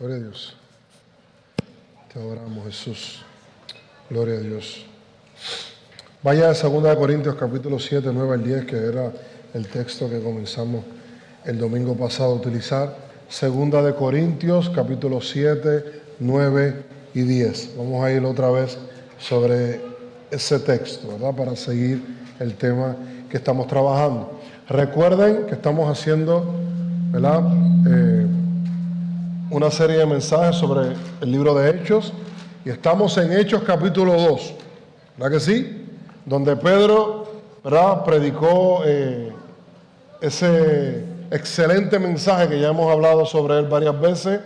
Gloria a Dios. Te adoramos, Jesús. Gloria a Dios. Vaya a 2 Corintios capítulo 7, 9 al 10, que era el texto que comenzamos el domingo pasado a utilizar. 2 Corintios capítulo 7, 9 y 10. Vamos a ir otra vez sobre ese texto, ¿verdad? Para seguir el tema que estamos trabajando. Recuerden que estamos haciendo, ¿verdad? Una serie de mensajes sobre el libro de Hechos, y estamos en Hechos capítulo 2, ¿verdad que sí? Donde Pedro, ¿verdad?, predicó ese excelente mensaje que ya hemos hablado sobre él varias veces,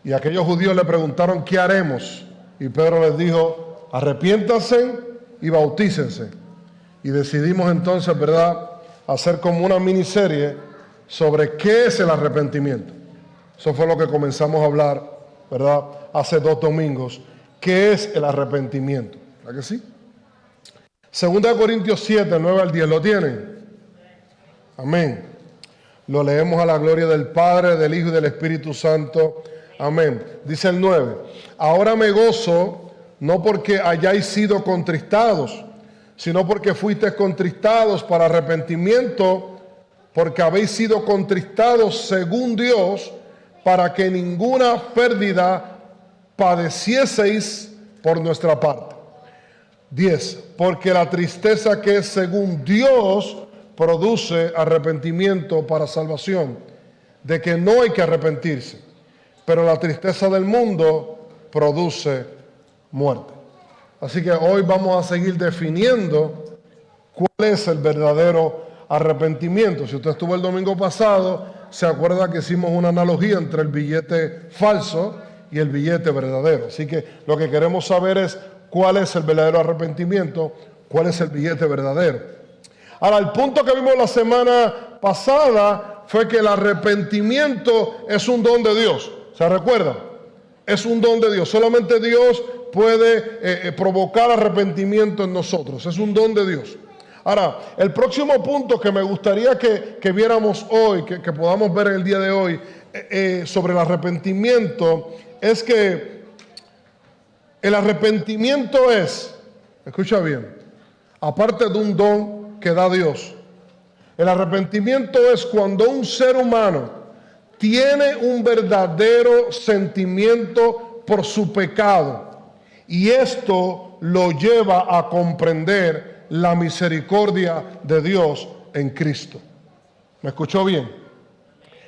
y aquellos judíos le preguntaron ¿qué haremos? Y Pedro les dijo: arrepiéntanse y bautícense. Y decidimos entonces, ¿verdad?, hacer como una miniserie sobre qué es el arrepentimiento. Eso fue lo que comenzamos a hablar, ¿verdad?, hace 2 domingos. ¿Qué es el arrepentimiento? ¿Verdad que sí? 2 Corintios 7, 9 al 10, ¿lo tienen? Amén. Lo leemos a la gloria del Padre, del Hijo y del Espíritu Santo. Amén. Dice el 9: ahora me gozo, no porque hayáis sido contristados, sino porque fuisteis contristados para arrepentimiento, porque habéis sido contristados según Dios, para que ninguna pérdida padecieseis por nuestra parte. 10. Porque la tristeza que es según Dios produce arrepentimiento para salvación, de que no hay que arrepentirse, pero la tristeza del mundo produce muerte. Así que hoy vamos a seguir definiendo cuál es el verdadero arrepentimiento. Si usted estuvo el domingo pasado, se acuerda que hicimos una analogía entre el billete falso y el billete verdadero. Así que lo que queremos saber es cuál es el verdadero arrepentimiento, cuál es el billete verdadero. Ahora, el punto que vimos la semana pasada fue que el arrepentimiento es un don de Dios. ¿Se recuerda? Es un don de Dios. Solamente Dios puede provocar arrepentimiento en nosotros. Es un don de Dios. Ahora, el próximo punto que me gustaría que viéramos hoy, que podamos ver en el día de hoy, sobre el arrepentimiento, es que el arrepentimiento es, escucha bien, aparte de un don que da Dios, el arrepentimiento es cuando un ser humano tiene un verdadero sentimiento por su pecado, y esto lo lleva a comprender la misericordia de Dios en Cristo. ¿Me escuchó bien?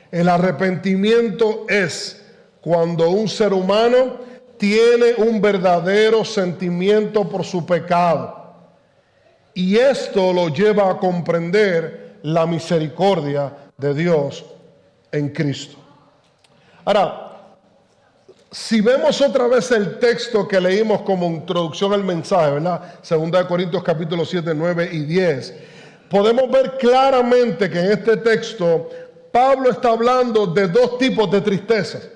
El arrepentimiento es cuando un ser humano tiene un verdadero sentimiento por su pecado, y esto lo lleva a comprender la misericordia de Dios en Cristo. Ahora, si vemos otra vez el texto que leímos como introducción al mensaje, ¿verdad? 2 Corintios capítulo 7, 9 y 10, podemos ver claramente que en este texto Pablo está hablando de 2 tipos de tristezas.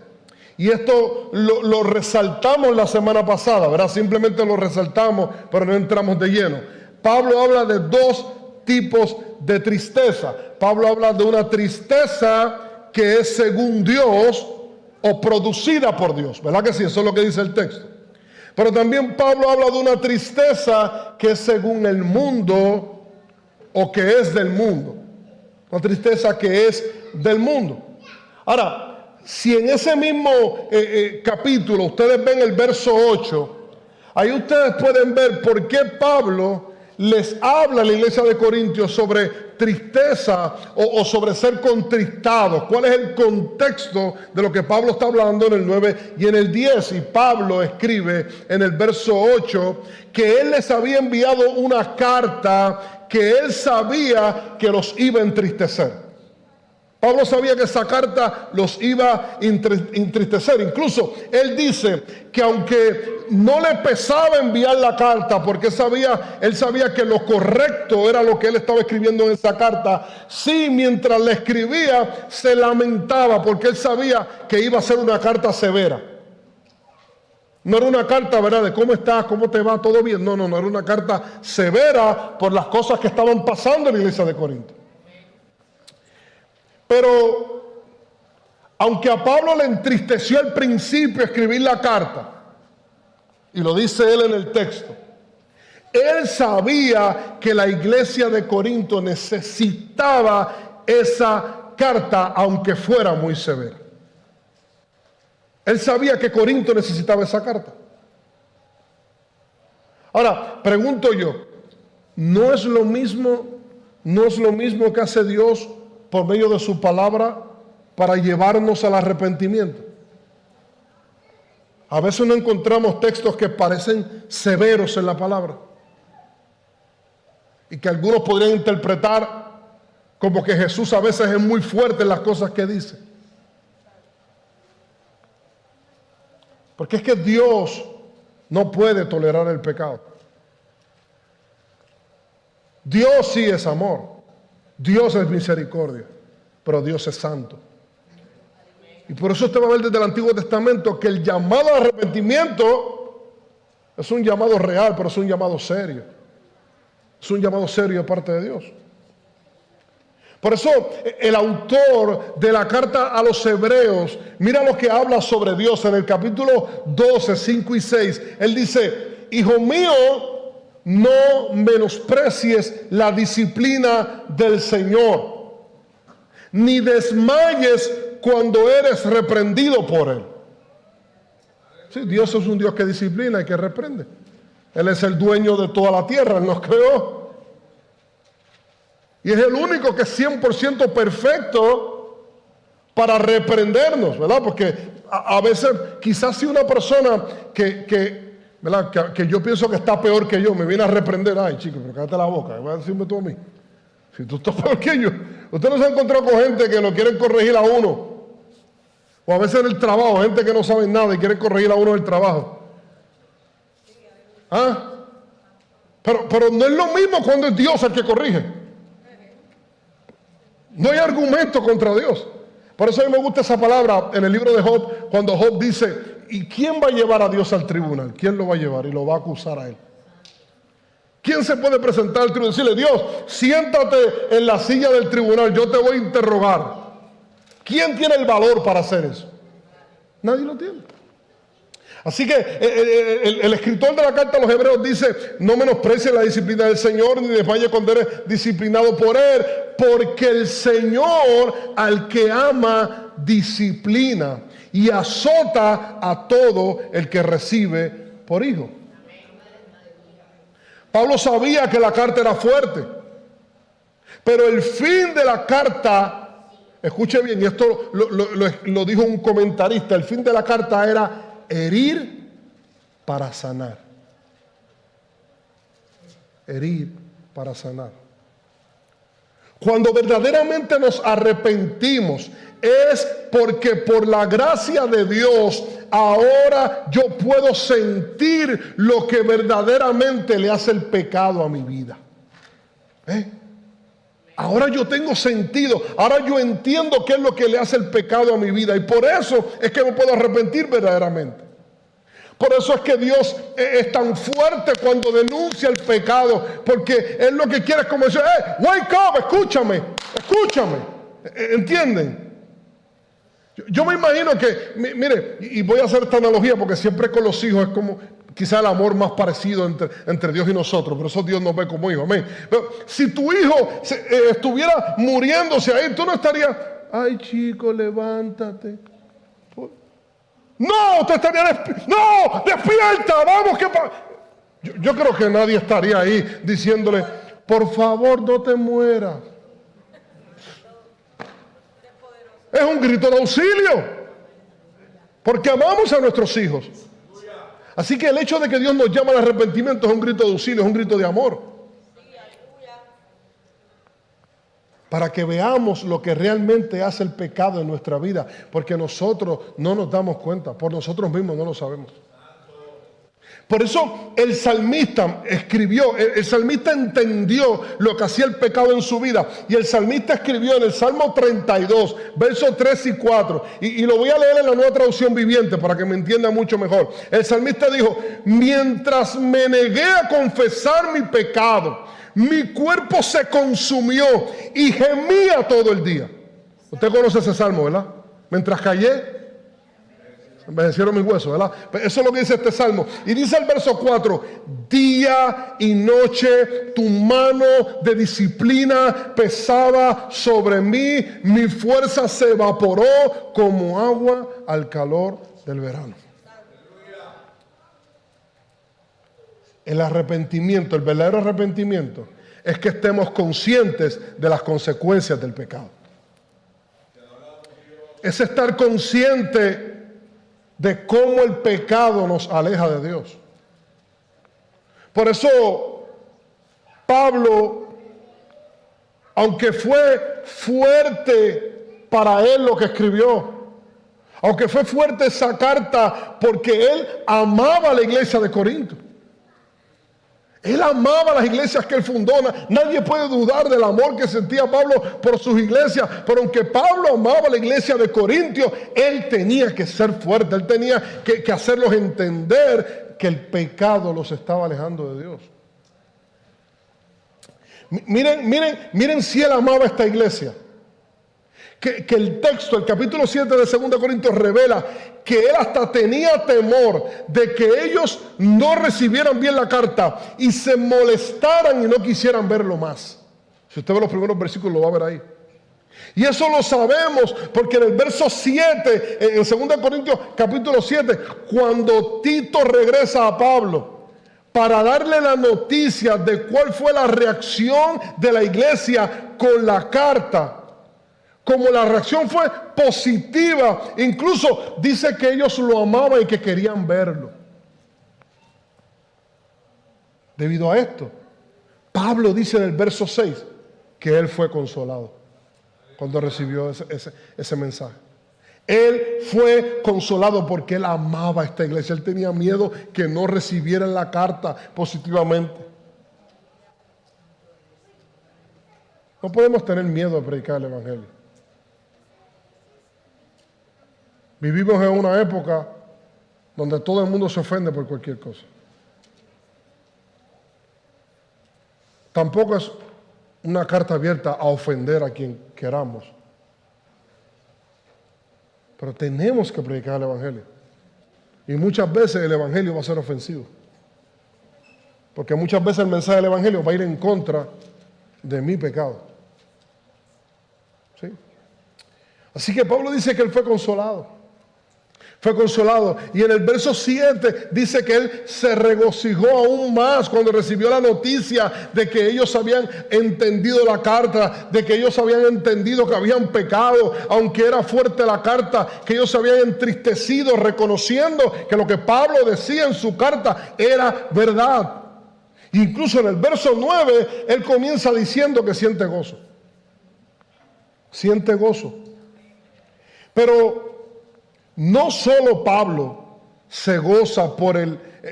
Y esto lo resaltamos la semana pasada, ¿verdad? Simplemente lo resaltamos, pero no entramos de lleno. Pablo habla de 2 tipos de tristeza. Pablo habla de una tristeza que es según Dios o producida por Dios, ¿verdad que sí? Eso es lo que dice el texto. Pero también Pablo habla de una tristeza que es según el mundo o que es del mundo. Una tristeza que es del mundo. Ahora, si en ese mismo capítulo ustedes ven el verso 8, ahí ustedes pueden ver por qué Pablo les habla a la iglesia de Corintios sobre tristeza o sobre ser contristados. ¿Cuál es el contexto de lo que Pablo está hablando en el 9 y en el 10? Y Pablo escribe en el verso 8 que él les había enviado una carta que él sabía que los iba a entristecer. Pablo sabía que esa carta los iba a entristecer. Incluso él dice que aunque no le pesaba enviar la carta, porque él sabía que lo correcto era lo que él estaba escribiendo en esa carta, sí, mientras la escribía se lamentaba, porque él sabía que iba a ser una carta severa. No era una carta, ¿verdad?, de cómo estás, cómo te va, todo bien. No, era una carta severa por las cosas que estaban pasando en la iglesia de Corinto. Pero Aunque a Pablo le entristeció al principio escribir la carta, y lo dice él en el texto, él sabía que la iglesia de Corinto necesitaba esa carta, aunque fuera muy severa. Él sabía que Corinto necesitaba esa carta. Ahora, pregunto yo, ¿no es lo mismo que hace Dios por medio de su palabra para llevarnos al arrepentimiento? A veces no encontramos textos que parecen severos en la palabra y que algunos podrían interpretar como que Jesús a veces es muy fuerte en las cosas que dice. Porque es que Dios no puede tolerar el pecado. Dios sí es amor, Dios es misericordia, pero Dios es santo. Y por eso usted va a ver desde el Antiguo Testamento que el llamado al arrepentimiento es un llamado real, pero es un llamado serio. Es un llamado serio de parte de Dios. Por eso el autor de la carta a los Hebreos, mira lo que habla sobre Dios en el capítulo 12, 5 y 6. Él dice: hijo mío, no menosprecies la disciplina del Señor, ni desmayes cuando eres reprendido por Él. Sí, Dios es un Dios que disciplina y que reprende. Él es el dueño de toda la tierra, Él nos creó. Y es el único que es 100% perfecto para reprendernos, ¿verdad? Porque a veces, quizás si una persona ¿verdad? Que yo pienso que está peor que yo, me viene a reprender: ay, chico, pero cállate la boca, voy a decirme tú a mí. Si tú estás peor que yo. Usted no se ha encontrado con gente que lo quieren corregir a uno. O a veces en el trabajo, gente que no sabe nada y quiere corregir a uno en el trabajo. ¿Ah? Pero no es lo mismo cuando es Dios el que corrige. No hay argumento contra Dios. Por eso a mí me gusta esa palabra en el libro de Job, cuando Job dice: ¿y quién va a llevar a Dios al tribunal? ¿Quién lo va a llevar? Y lo va a acusar a él. ¿Quién se puede presentar al tribunal y decirle: Dios, siéntate en la silla del tribunal, yo te voy a interrogar? ¿Quién tiene el valor para hacer eso? Nadie lo tiene. Así que el escritor de la carta a los Hebreos dice: no menosprecies la disciplina del Señor, ni desmayes cuando eres disciplinado por Él, porque el Señor al que ama disciplina y azota a todo el que recibe por hijo. Pablo sabía que la carta era fuerte, pero el fin de la carta, escuche bien, y esto lo dijo un comentarista, el fin de la carta era herir para sanar. Herir para sanar. Cuando verdaderamente nos arrepentimos, es porque por la gracia de Dios ahora yo puedo sentir lo que verdaderamente le hace el pecado a mi vida. Ahora yo tengo sentido, ahora yo entiendo qué es lo que le hace el pecado a mi vida, y por eso es que me puedo arrepentir verdaderamente. Por eso es que Dios es tan fuerte cuando denuncia el pecado, porque Él lo que quiere es como decir: wake up, escúchame, ¿entienden? Yo me imagino que, mire, y voy a hacer esta analogía porque siempre con los hijos es como quizá el amor más parecido entre Dios y nosotros, pero eso Dios nos ve como hijos, amén. Pero si tu hijo estuviera muriéndose ahí, tú no estarías: ay, chico, levántate. No, usted estaría no, despierta, vamos, que yo creo que nadie estaría ahí diciéndole: por favor, no te mueras. Es un grito de auxilio, porque amamos a nuestros hijos. Así que el hecho de que Dios nos llama al arrepentimiento es un grito de auxilio, es un grito de amor. Para que veamos lo que realmente hace el pecado en nuestra vida, porque nosotros no nos damos cuenta, por nosotros mismos no lo sabemos. Por eso el salmista escribió, el salmista entendió lo que hacía el pecado en su vida, y el salmista escribió en el Salmo 32, versos 3 y 4, y lo voy a leer en la Nueva Traducción Viviente para que me entienda mucho mejor. El salmista dijo: mientras me negué a confesar mi pecado, mi cuerpo se consumió y gemía todo el día. Usted conoce ese salmo, ¿verdad? Mientras callé, envejecieron mis huesos, ¿verdad? Eso es lo que dice este salmo. Y dice el verso 4: día y noche tu mano de disciplina pesaba sobre mí, mi fuerza se evaporó como agua al calor del verano. El arrepentimiento, el verdadero arrepentimiento, es que estemos conscientes de las consecuencias del pecado. Es estar consciente de cómo el pecado nos aleja de Dios. Por eso Pablo, aunque fue fuerte para él lo que escribió, aunque fue fuerte esa carta porque él amaba a la iglesia de Corinto, él amaba las iglesias que él fundó. Nadie puede dudar del amor que sentía Pablo por sus iglesias. Pero aunque Pablo amaba la iglesia de Corintios, él tenía que ser fuerte. Él tenía que hacerlos entender que el pecado los estaba alejando de Dios. Miren si él amaba esta iglesia. Que el texto, el capítulo 7 de 2 Corintios revela que él hasta tenía temor de que ellos no recibieran bien la carta y se molestaran y no quisieran verlo más. Si usted ve los primeros versículos lo va a ver ahí. Y eso lo sabemos porque en el verso 7, en 2 Corintios capítulo 7, cuando Tito regresa a Pablo para darle la noticia de cuál fue la reacción de la iglesia con la carta, como la reacción fue positiva, incluso dice que ellos lo amaban y que querían verlo. Debido a esto, Pablo dice en el verso 6 que él fue consolado cuando recibió ese mensaje. Él fue consolado porque él amaba a esta iglesia. Él tenía miedo que no recibieran la carta positivamente. No podemos tener miedo de predicar el evangelio. Vivimos en una época donde todo el mundo se ofende por cualquier cosa. Tampoco es una carta abierta a ofender a quien queramos. Pero tenemos que predicar el evangelio. Y muchas veces el evangelio va a ser ofensivo. Porque muchas veces el mensaje del evangelio va a ir en contra de mi pecado. ¿Sí? Así que Pablo dice que él fue consolado. Fue consolado. Y en el verso 7 dice que él se regocijó aún más cuando recibió la noticia de que ellos habían entendido la carta, de que ellos habían entendido que habían pecado, aunque era fuerte la carta, que ellos se habían entristecido reconociendo que lo que Pablo decía en su carta era verdad. Incluso en el verso 9 él comienza diciendo que siente gozo. Siente gozo. Pero no solo Pablo se goza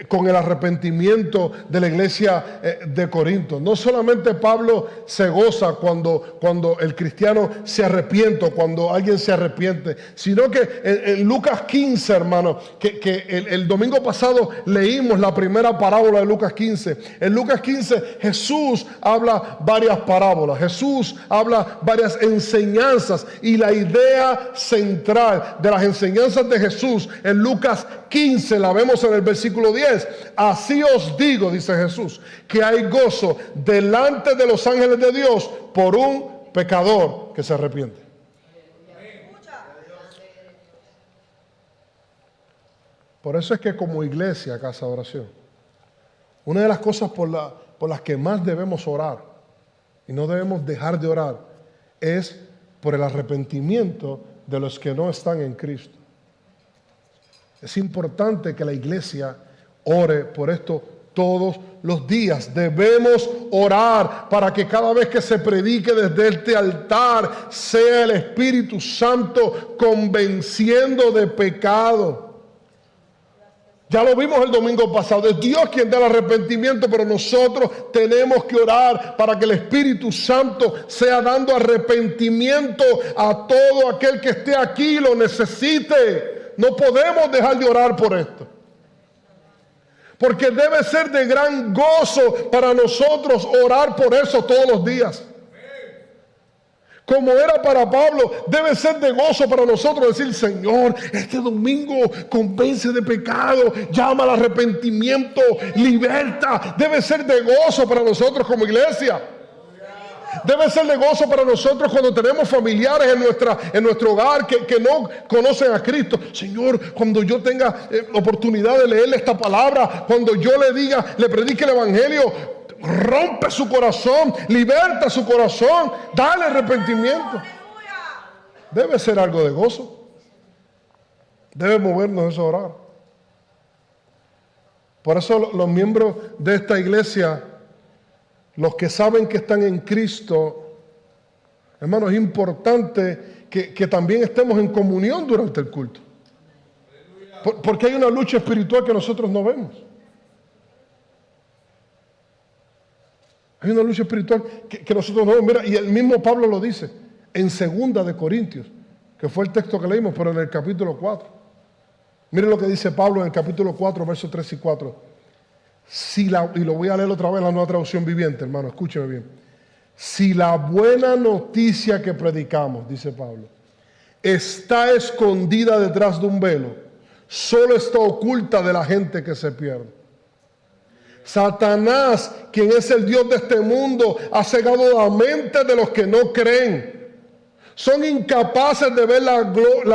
con el arrepentimiento de la iglesia de Corinto. No solamente Pablo se goza cuando el cristiano se arrepiente, cuando alguien se arrepiente, sino que en Lucas 15, hermano, que el domingo pasado leímos la primera parábola de Lucas 15. En Lucas 15 Jesús habla varias parábolas, Jesús habla varias enseñanzas, y la idea central de las enseñanzas de Jesús en Lucas 15 la vemos en el versículo 10. Así os digo, dice Jesús, que hay gozo delante de los ángeles de Dios por un pecador que se arrepiente. Por eso es que como iglesia, Casa de Oración, una de las cosas por las que más debemos orar, y no debemos dejar de orar, es por el arrepentimiento de los que no están en Cristo. Es importante que la iglesia ore por esto todos los días. Debemos orar para que cada vez que se predique desde este altar sea el Espíritu Santo convenciendo de pecado. Ya lo vimos el domingo pasado. Es Dios quien da el arrepentimiento, pero nosotros tenemos que orar para que el Espíritu Santo sea dando arrepentimiento a todo aquel que esté aquí y lo necesite. No podemos dejar de orar por esto. Porque debe ser de gran gozo para nosotros orar por eso todos los días. Como era para Pablo, debe ser de gozo para nosotros decir: Señor, este domingo convence de pecado, llama al arrepentimiento, liberta. Debe ser de gozo para nosotros como iglesia. Debe ser de gozo para nosotros cuando tenemos familiares en nuestro hogar que no conocen a Cristo. Señor, cuando yo tenga oportunidad de leerle esta palabra, cuando yo le diga, le predique el evangelio, rompe su corazón, liberta su corazón, dale arrepentimiento. Debe ser algo de gozo. Debe movernos eso a orar. Por eso los miembros de esta iglesia, los que saben que están en Cristo, hermanos, es importante que también estemos en comunión durante el culto. Porque hay una lucha espiritual que nosotros no vemos. Hay una lucha espiritual que nosotros no vemos. Mira, y el mismo Pablo lo dice en 2 de Corintios, que fue el texto que leímos, pero en el capítulo 4. Miren lo que dice Pablo en el capítulo 4, versos 3 y 4. Y lo voy a leer otra vez en la Nueva Traducción Viviente, hermano, escúcheme bien. Si la buena noticia que predicamos, dice Pablo, está escondida detrás de un velo, solo está oculta de la gente que se pierde. Satanás, quien es el Dios de este mundo, ha cegado la mente de los que no creen. Son incapaces de ver la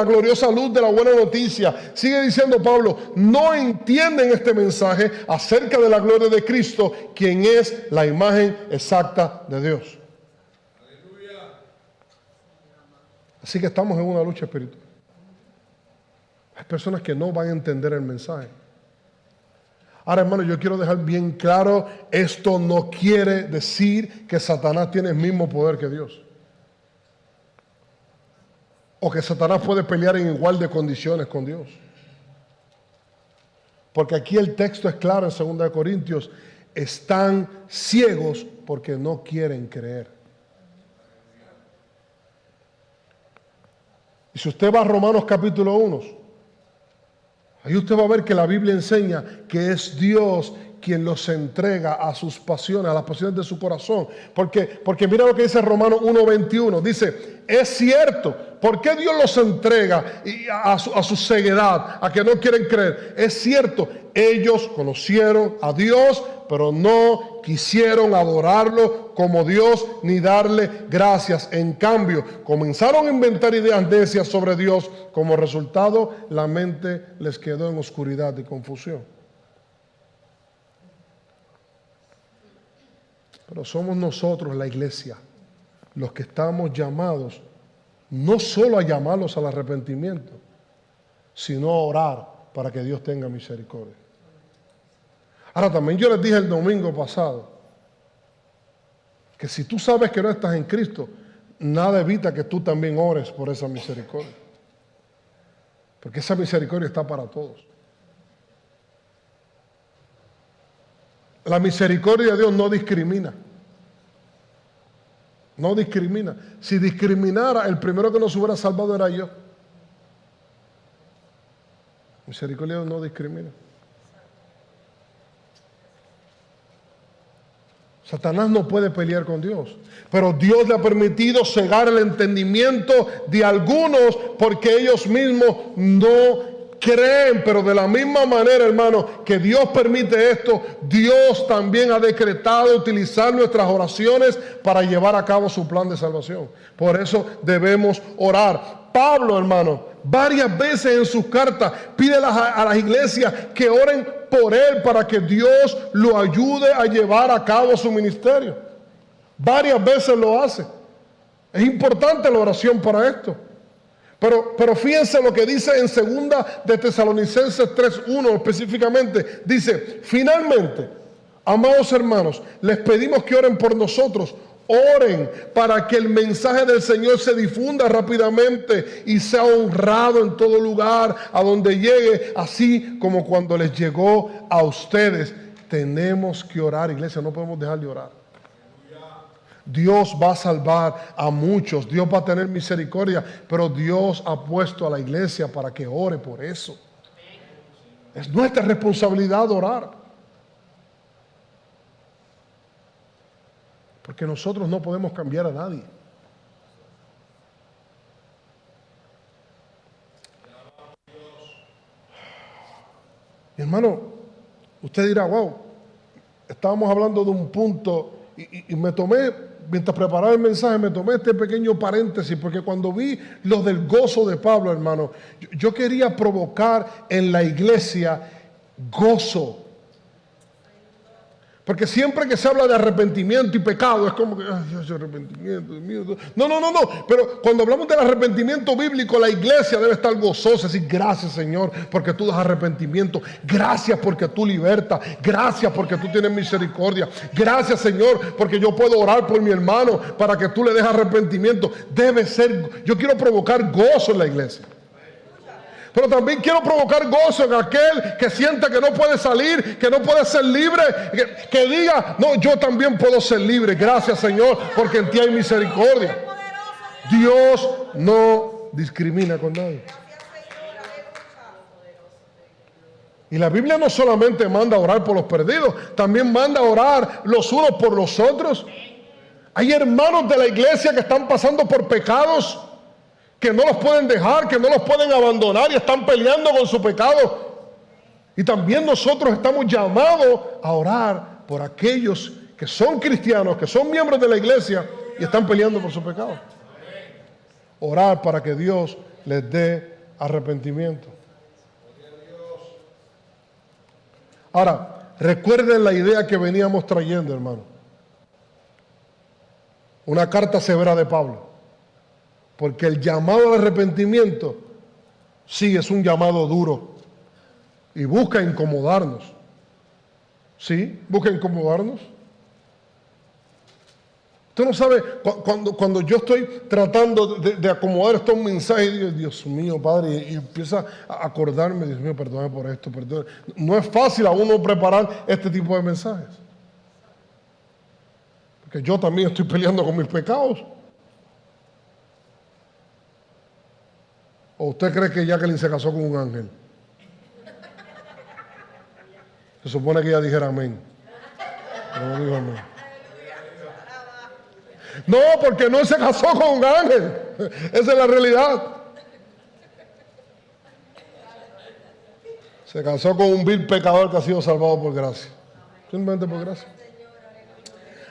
gloriosa luz de la buena noticia. Sigue diciendo Pablo, no entienden este mensaje acerca de la gloria de Cristo, quien es la imagen exacta de Dios. Aleluya. Así que estamos en una lucha espiritual. Hay personas que no van a entender el mensaje. Ahora, hermano, yo quiero dejar bien claro, esto no quiere decir que Satanás tiene el mismo poder que Dios. O que Satanás puede pelear en igual de condiciones con Dios. Porque aquí el texto es claro en 2 de Corintios, están ciegos porque no quieren creer. Y si usted va a Romanos capítulo 1, ahí usted va a ver que la Biblia enseña que es Dios quien los entrega a sus pasiones, a las pasiones de su corazón. Porque mira lo que dice Romanos 1:21. Dice, es cierto, ¿por qué Dios los entrega a su ceguedad, a que no quieren creer? Es cierto, ellos conocieron a Dios, pero no quisieron adorarlo como Dios ni darle gracias. En cambio, comenzaron a inventar ideas necias sobre Dios. Como resultado, la mente les quedó en oscuridad y confusión. Pero somos nosotros, la iglesia, los que estamos llamados no solo a llamarlos al arrepentimiento, sino a orar para que Dios tenga misericordia. Ahora, también yo les dije el domingo pasado que si tú sabes que no estás en Cristo, nada evita que tú también ores por esa misericordia. Porque esa misericordia está para todos. La misericordia de Dios no discrimina. No discrimina. Si discriminara, el primero que nos hubiera salvado era yo. Misericordia de Dios no discrimina. Satanás no puede pelear con Dios, pero Dios le ha permitido cegar el entendimiento de algunos porque ellos mismos no creen. Pero de la misma manera, hermano, que Dios permite esto, Dios también ha decretado utilizar nuestras oraciones para llevar a cabo su plan de salvación. Por eso debemos orar. Pablo, hermano, varias veces en sus cartas pide a las iglesias que oren por él para que Dios lo ayude a llevar a cabo su ministerio. Varias veces lo hace. Es importante la oración para esto. Pero fíjense lo que dice en 2 de Tesalonicenses 3:1 específicamente. Dice, finalmente, amados hermanos, les pedimos que oren por nosotros. Oren para que el mensaje del Señor se difunda rápidamente y sea honrado en todo lugar a donde llegue, así como cuando les llegó a ustedes. Tenemos que orar, iglesia, no podemos dejar de orar. Dios va a salvar a muchos, Dios va a tener misericordia, pero Dios ha puesto a la iglesia para que ore por eso. Es nuestra responsabilidad orar. Porque nosotros no podemos cambiar a nadie. Mi hermano, usted dirá, wow, estábamos hablando de un punto y me tomé, mientras preparaba el mensaje, me tomé este pequeño paréntesis, porque cuando vi lo del gozo de Pablo, hermano, yo quería provocar en la iglesia gozo. Porque siempre que se habla de arrepentimiento y pecado, es como que, ay, Dios, arrepentimiento, Dios mío. No. Pero cuando hablamos del arrepentimiento bíblico, la iglesia debe estar gozosa. Decir, gracias, Señor, porque tú das arrepentimiento. Gracias porque tú libertas. Gracias porque tú tienes misericordia. Gracias, Señor, porque yo puedo orar por mi hermano para que tú le des arrepentimiento. Debe ser, yo quiero provocar gozo en la iglesia. Pero también quiero provocar gozo en aquel que sienta que no puede salir, que no puede ser libre, que diga, no, yo también puedo ser libre. Gracias, Señor, porque en ti hay misericordia. Dios no discrimina con nadie. Y la Biblia no solamente manda a orar por los perdidos, también manda a orar los unos por los otros. Hay hermanos de la iglesia que están pasando por pecados que no los pueden dejar, que no los pueden abandonar y están peleando con su pecado. Y también nosotros estamos llamados a orar por aquellos que son cristianos, que son miembros de la iglesia y están peleando por su pecado. Orar para que Dios les dé arrepentimiento. Ahora, recuerden la idea que veníamos trayendo, hermano. Una carta severa de Pablo. Porque el llamado al arrepentimiento, sí, es un llamado duro. Y busca incomodarnos. ¿Sí? Busca incomodarnos. Usted no sabe, cuando yo estoy tratando de acomodar estos mensajes, digo, Dios mío, Padre, y empieza a acordarme, Dios mío, perdóname por esto, perdóname. No es fácil a uno preparar este tipo de mensajes. Porque yo también estoy peleando con mis pecados. ¿O usted cree que Jacqueline se casó con un ángel? Se supone que ella dijera amén. Pero no dijo amén. No, porque no se casó con un ángel. Esa es la realidad. Se casó con un vil pecador que ha sido salvado por gracia. Simplemente por gracia.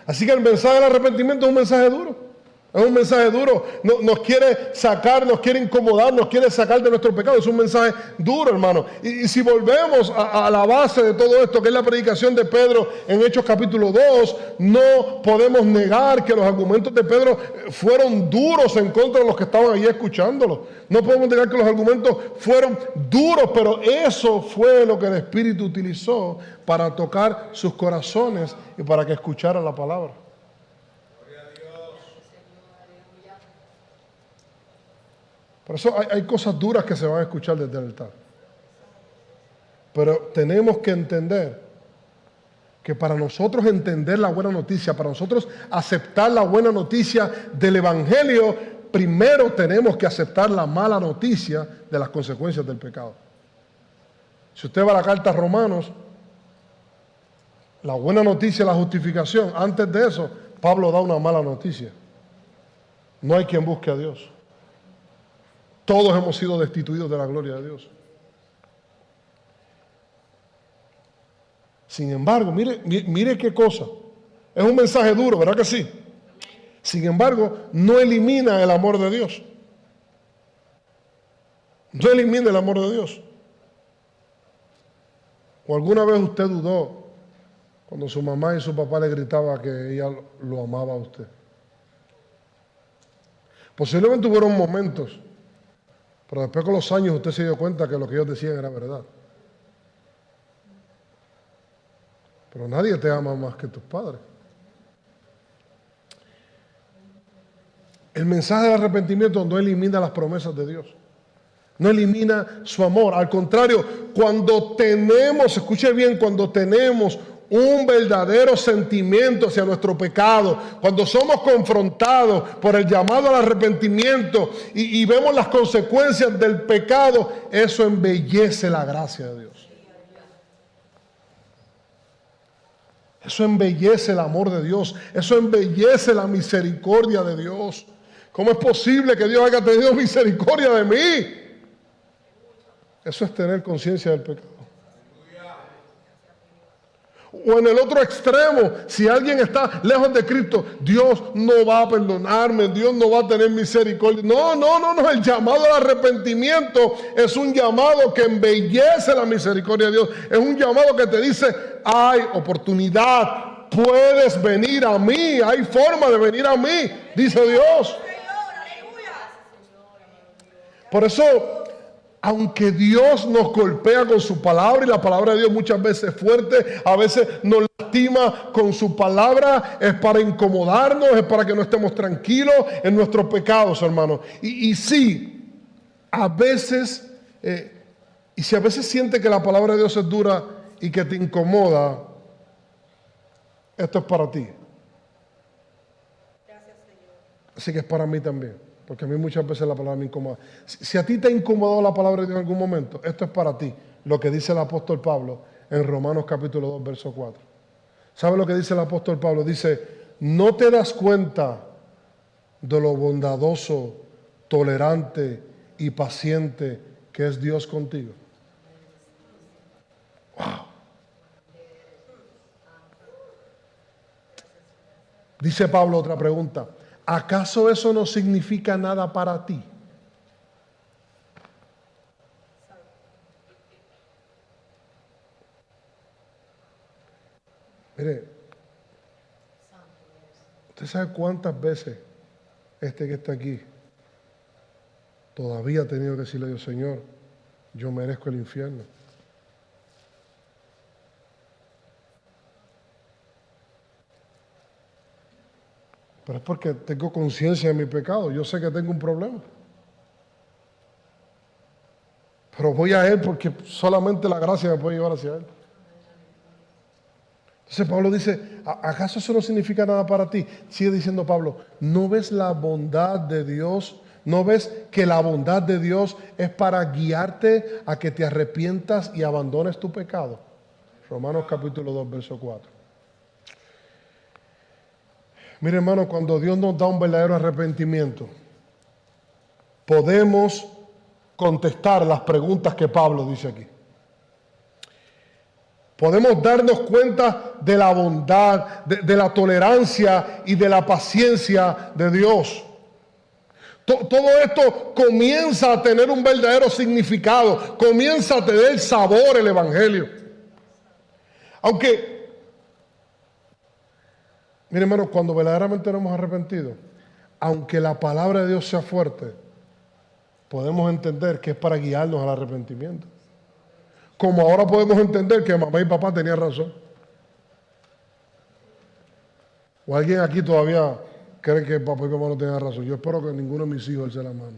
Así que el mensaje del arrepentimiento es un mensaje duro. Es un mensaje duro, nos quiere sacar, nos quiere incomodar, nos quiere sacar de nuestro pecado. Es un mensaje duro, hermano. Y si volvemos a la base de todo esto, que es la predicación de Pedro en Hechos capítulo 2, no podemos negar que los argumentos de Pedro fueron duros en contra de los que estaban allí escuchándolo. No podemos negar que los argumentos fueron duros, pero eso fue lo que el Espíritu utilizó para tocar sus corazones y para que escucharan la palabra. Por eso hay cosas duras que se van a escuchar desde el altar. Pero tenemos que entender que para nosotros entender la buena noticia, para nosotros aceptar la buena noticia del Evangelio, primero tenemos que aceptar la mala noticia de las consecuencias del pecado. Si usted va a la carta a Romanos, la buena noticia es la justificación. Antes de eso, Pablo da una mala noticia. No hay quien busque a Dios. Todos hemos sido destituidos de la gloria de Dios. Sin embargo, mire qué cosa. Es un mensaje duro, ¿verdad que sí? Sin embargo, no elimina el amor de Dios. No elimina el amor de Dios. ¿O alguna vez usted dudó cuando su mamá y su papá le gritaban que ella lo amaba a usted? Posiblemente hubieron momentos, pero después con los años usted se dio cuenta que lo que ellos decían era verdad. Pero nadie te ama más que tus padres. El mensaje del arrepentimiento no elimina las promesas de Dios. No elimina su amor. Al contrario, cuando tenemos, escuche bien, cuando tenemos un verdadero sentimiento hacia nuestro pecado, cuando somos confrontados por el llamado al arrepentimiento y vemos las consecuencias del pecado, eso embellece la gracia de Dios. Eso embellece el amor de Dios. Eso embellece la misericordia de Dios. ¿Cómo es posible que Dios haya tenido misericordia de mí? Eso es tener conciencia del pecado. O en el otro extremo, si alguien está lejos de Cristo, Dios no va a perdonarme, Dios no va a tener misericordia. No, el llamado al arrepentimiento es un llamado que embellece la misericordia de Dios. Es un llamado que te dice, hay oportunidad, puedes venir a mí, hay forma de venir a mí, dice Dios. Por eso, aunque Dios nos golpea con su palabra, y la palabra de Dios muchas veces es fuerte, a veces nos lastima con su palabra, es para incomodarnos, es para que no estemos tranquilos en nuestros pecados, hermanos. Y sí, a veces, y si a veces sientes que la palabra de Dios es dura y que te incomoda, esto es para ti. Gracias, Señor. Así que es para mí también. Porque a mí muchas veces la palabra me incomoda. Si a ti te ha incomodado la palabra de Dios en algún momento, esto es para ti. Lo que dice el apóstol Pablo en Romanos capítulo 2, verso 4. ¿Sabe lo que dice el apóstol Pablo? Dice, ¿no te das cuenta de lo bondadoso, tolerante y paciente que es Dios contigo? Wow. Dice Pablo otra pregunta. ¿Acaso eso no significa nada para ti? Mire, ¿usted sabe cuántas veces que está aquí todavía ha tenido que decirle a Dios, Señor, yo merezco el infierno? Pero es porque tengo conciencia de mi pecado. Yo sé que tengo un problema. Pero voy a Él porque solamente la gracia me puede llevar hacia Él. Entonces Pablo dice, ¿acaso eso no significa nada para ti? Sigue diciendo Pablo, ¿no ves la bondad de Dios? ¿No ves que la bondad de Dios es para guiarte a que te arrepientas y abandones tu pecado? Romanos capítulo 2, verso 4. Mire, hermano, cuando Dios nos da un verdadero arrepentimiento, podemos contestar las preguntas que Pablo dice aquí. Podemos darnos cuenta de la bondad, de la tolerancia y de la paciencia de Dios. Todo esto comienza a tener un verdadero significado, comienza a tener sabor el Evangelio. Aunque mire, hermano, cuando verdaderamente nos hemos arrepentido, aunque la palabra de Dios sea fuerte, podemos entender que es para guiarnos al arrepentimiento. Como ahora podemos entender que mamá y papá tenían razón. ¿O alguien aquí todavía cree que papá y mamá no tenían razón? Yo espero que ninguno de mis hijos alce la mano.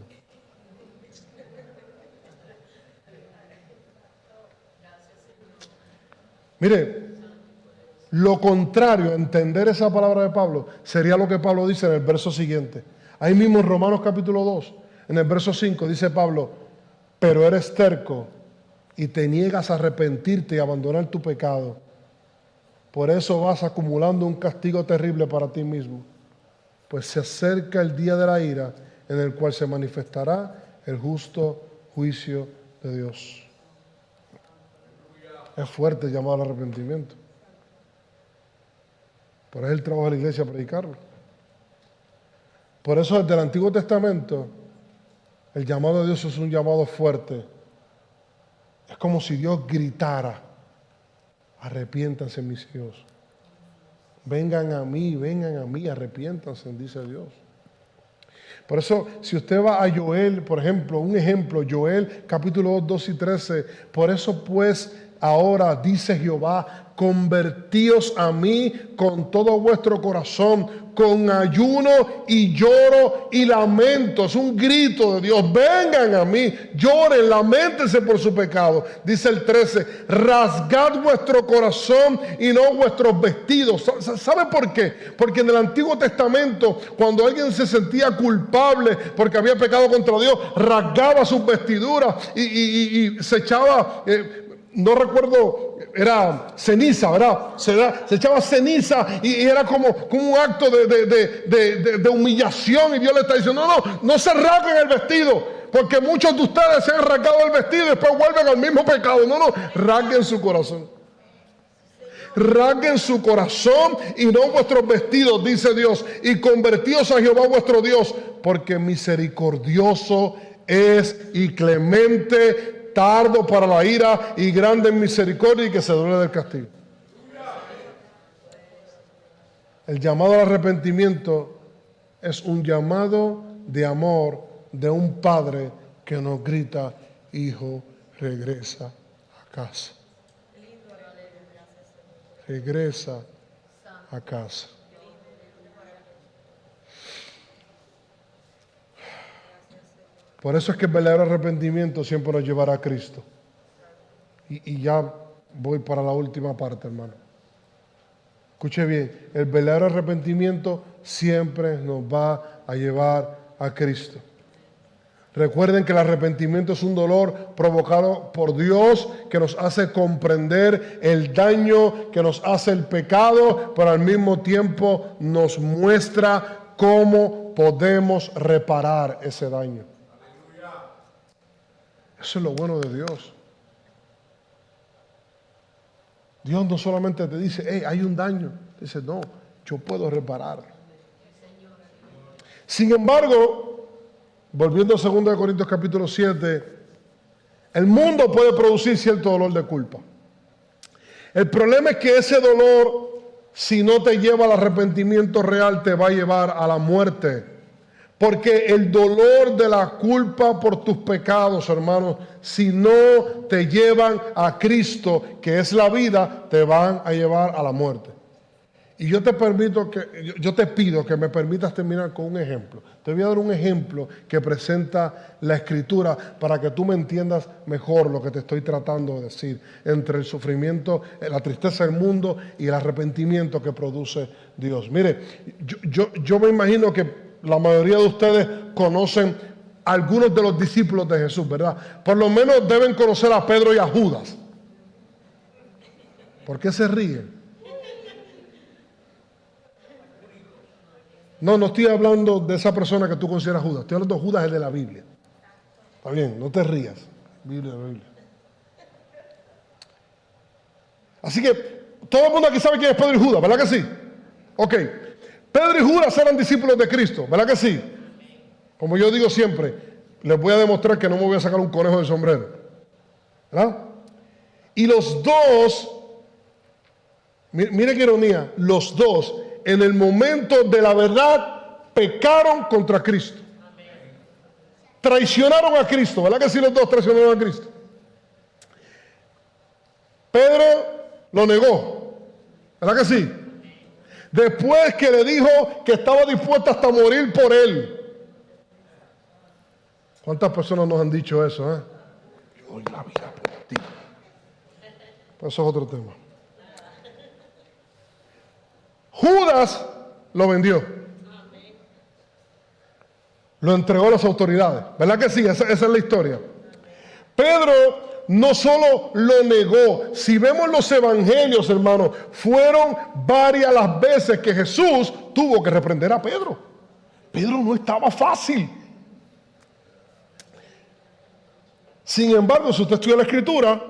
Mire, lo contrario a entender esa palabra de Pablo sería lo que Pablo dice en el verso siguiente. Ahí mismo en Romanos capítulo 2, en el verso 5, dice Pablo, pero eres terco y te niegas a arrepentirte y abandonar tu pecado. Por eso vas acumulando un castigo terrible para ti mismo, pues se acerca el día de la ira en el cual se manifestará el justo juicio de Dios. Es fuerte el llamado al arrepentimiento. Pero es el trabajo de la iglesia predicarlo. Por eso desde el Antiguo Testamento el llamado de Dios es un llamado fuerte. Es como si Dios gritara, arrepiéntanse mis hijos. Vengan a mí, arrepiéntanse, dice Dios. Por eso, si usted va a Joel, por ejemplo, un ejemplo, Joel capítulo 2, 2 y 13, por eso pues ahora dice Jehová, convertíos a mí con todo vuestro corazón, con ayuno y lloro y lamento. Es un grito de Dios. Vengan a mí, lloren, lamentense por su pecado. Dice el 13, rasgad vuestro corazón y no vuestros vestidos. ¿Sabe por qué? Porque en el Antiguo Testamento, cuando alguien se sentía culpable porque había pecado contra Dios, rasgaba sus vestiduras y se echaba... no recuerdo, era ceniza, ¿verdad? Se echaba ceniza y era como un acto de humillación. Y Dios le está diciendo, no se rasguen el vestido, porque muchos de ustedes se han rasgado el vestido y después vuelven al mismo pecado. No, rasguen su corazón. Rasguen su corazón y no vuestros vestidos, dice Dios, y convertíos a Jehová vuestro Dios, porque misericordioso es y clemente, tardo para la ira y grande en misericordia, y que se duele del castigo. El llamado al arrepentimiento es un llamado de amor de un padre que nos grita: hijo, regresa a casa. Regresa a casa. Por eso es que el verdadero arrepentimiento siempre nos llevará a Cristo. Y ya voy para la última parte, hermano. Escuche bien, el verdadero arrepentimiento siempre nos va a llevar a Cristo. Recuerden que el arrepentimiento es un dolor provocado por Dios que nos hace comprender el daño que nos hace el pecado, pero al mismo tiempo nos muestra cómo podemos reparar ese daño. Eso es lo bueno de Dios. Dios no solamente te dice: hey, hay un daño. Dice: no, yo puedo reparar. Sin embargo, volviendo a 2 Corintios capítulo 7, el mundo puede producir cierto dolor de culpa. El problema es que ese dolor, si no te lleva al arrepentimiento real, te va a llevar a la muerte. Porque el dolor de la culpa por tus pecados, hermanos, si no te llevan a Cristo, que es la vida, te van a llevar a la muerte. Y yo te pido que me permitas terminar con un ejemplo. Te voy a dar un ejemplo que presenta la Escritura para que tú me entiendas mejor lo que te estoy tratando de decir entre el sufrimiento, la tristeza del mundo y el arrepentimiento que produce Dios. Mire, yo me imagino que la mayoría de ustedes conocen algunos de los discípulos de Jesús, ¿verdad? Por lo menos deben conocer a Pedro y a Judas. ¿Por qué se ríen? No estoy hablando de esa persona que tú consideras Judas. Estoy hablando de Judas, el de la Biblia. Está bien, no te rías. Biblia. Así que todo el mundo aquí sabe quién es Pedro y Judas, ¿verdad que sí? Ok. Pedro y Judas eran discípulos de Cristo, ¿verdad que sí? Como yo digo siempre, les voy a demostrar que no me voy a sacar un conejo del sombrero, ¿verdad? Y los dos, mire qué ironía, los dos en el momento de la verdad pecaron contra Cristo. Traicionaron a Cristo, ¿verdad que sí? Los dos traicionaron a Cristo. Pedro lo negó, ¿verdad que sí? Después que le dijo que estaba dispuesto hasta morir por él. ¿Cuántas personas nos han dicho eso? Yo doy la vida por ti. Pues eso es otro tema. Judas lo vendió. Lo entregó a las autoridades. ¿Verdad que sí? Esa es la historia. Pedro no solo lo negó. Si vemos los evangelios, hermanos, fueron varias las veces que Jesús tuvo que reprender a Pedro. Pedro no estaba fácil. Sin embargo, si usted estudia la Escritura,